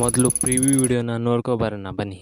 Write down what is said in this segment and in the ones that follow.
ಮೊದಲು ಪ್ರಿವ್ಯೂ ವಿಡಿಯೋನ ನೋಡ್ಕೊಬರೋಣ ಬನ್ನಿ.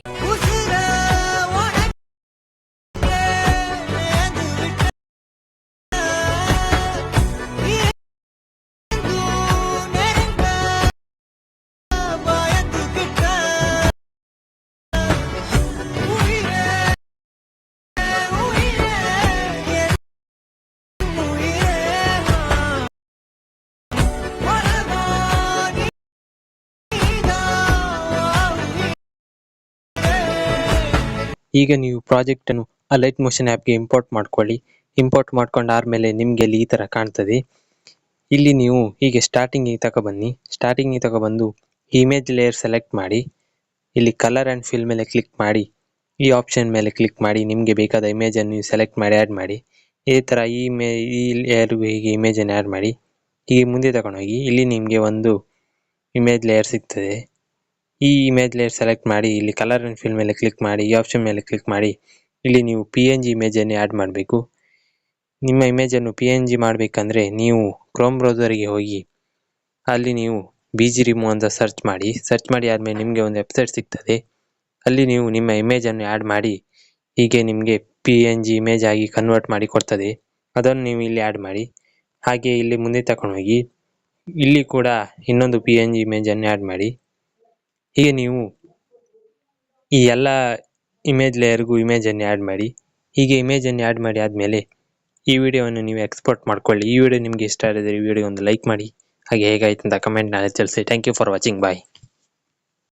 ಈಗ ನೀವು ಪ್ರಾಜೆಕ್ಟನ್ನು ಅಲೈಟ್ ಮೋಷನ್ ಆ್ಯಪ್ಗೆ ಇಂಪೋರ್ಟ್ ಮಾಡ್ಕೊಳ್ಳಿ. ಇಂಪೋರ್ಟ್ ಮಾಡ್ಕೊಂಡಾದ್ಮೇಲೆ ನಿಮಗೆ ಇಲ್ಲಿ ಈ ಥರ ಕಾಣ್ತದೆ. ಇಲ್ಲಿ ನೀವು ಹೀಗೆ ಸ್ಟಾರ್ಟಿಂಗಿಗೆ ತಗೊಬನ್ನಿ. ಸ್ಟಾರ್ಟಿಂಗಿಗೆ ತಗೊಬಂದು ಇಮೇಜ್ ಲೇಯರ್ ಸೆಲೆಕ್ಟ್ ಮಾಡಿ. ಇಲ್ಲಿ ಕಲರ್ ಆ್ಯಂಡ್ ಫಿಲ್ ಮೇಲೆ ಕ್ಲಿಕ್ ಮಾಡಿ ಈ ಆಪ್ಷನ್ ಮೇಲೆ ಕ್ಲಿಕ್ ಮಾಡಿ ನಿಮಗೆ ಬೇಕಾದ ಇಮೇಜನ್ನು ನೀವು ಸೆಲೆಕ್ಟ್ ಮಾಡಿ ಆ್ಯಡ್ ಮಾಡಿ. ಇದೇ ಥರ ಈ ಲೇಯರ್ಗೂ ಹೀಗೆ ಇಮೇಜನ್ನು ಆ್ಯಡ್ ಮಾಡಿ ಹೀಗೆ ಮುಂದೆ ತಗೊಂಡೋಗಿ ಇಲ್ಲಿ ನಿಮಗೆ ಒಂದು ಇಮೇಜ್ ಲೇಯರ್ ಸಿಗ್ತದೆ. ಈ ಇಮೇಜ್ ಲೇಯರ್ ಸೆಲೆಕ್ಟ್ ಮಾಡಿ ಇಲ್ಲಿ ಕಲರ್ ಆ್ಯಂಡ್ ಫಿಲ್ ಮೇಲೆ ಕ್ಲಿಕ್ ಮಾಡಿ ಈ ಆಪ್ಷನ್ ಮೇಲೆ ಕ್ಲಿಕ್ ಮಾಡಿ ಇಲ್ಲಿ ನೀವು PNG ಇಮೇಜನ್ನು ಆ್ಯಡ್ ಮಾಡಬೇಕು. ನಿಮ್ಮ ಇಮೇಜನ್ನು PNG ಮಾಡಬೇಕಂದ್ರೆ ನೀವು ಕ್ರೋಮ್ ಬ್ರೌಸರಿಗೆ ಹೋಗಿ ಅಲ್ಲಿ ನೀವು BGRemove ಅಂತ ಸರ್ಚ್ ಮಾಡಿ ಆದಮೇಲೆ ನಿಮಗೆ ಒಂದು ವೆಬ್ಸೈಟ್ ಸಿಗ್ತದೆ. ಅಲ್ಲಿ ನೀವು ನಿಮ್ಮ ಇಮೇಜನ್ನು ಆ್ಯಡ್ ಮಾಡಿ ಹೀಗೆ ನಿಮಗೆ PNG ಇಮೇಜ್ ಆಗಿ ಕನ್ವರ್ಟ್ ಮಾಡಿ ಕೊಡ್ತದೆ. ಅದನ್ನು ನೀವು ಇಲ್ಲಿ ಆ್ಯಡ್ ಮಾಡಿ. ಹಾಗೆ ಇಲ್ಲಿ ಮುಂದೆ ತಗೊಂಡೋಗಿ ಇಲ್ಲಿ ಕೂಡ ಇನ್ನೊಂದು PNG ಇಮೇಜನ್ನು ಆ್ಯಡ್ ಮಾಡಿ. ಹೀಗೆ ನೀವು ಈ ಎಲ್ಲ ಇಮೇಜ್ ಲೇಯರ್ಗೂ ಇಮೇಜನ್ನು ಆ್ಯಡ್ ಮಾಡಿ. ಹೀಗೆ ಇಮೇಜನ್ನು ಆ್ಯಡ್ ಮಾಡಿ ಆದಮೇಲೆ ಈ ವಿಡಿಯೋವನ್ನು ನೀವು ಎಕ್ಸ್ಪೋರ್ಟ್ ಮಾಡ್ಕೊಳ್ಳಿ. ಈ ವಿಡಿಯೋ ನಿಮಗೆ ಇಷ್ಟ ಆಗಿದ್ರೆ ಈ ವಿಡಿಯೋ ಒಂದು ಲೈಕ್ ಮಾಡಿ. ಹಾಗೆ ಹೇಗಾಯ್ತು ಅಂತ ಕಮೆಂಟ್ನಲ್ಲಿ ತಿಳಿಸಿ. Thank you for watching. Bye.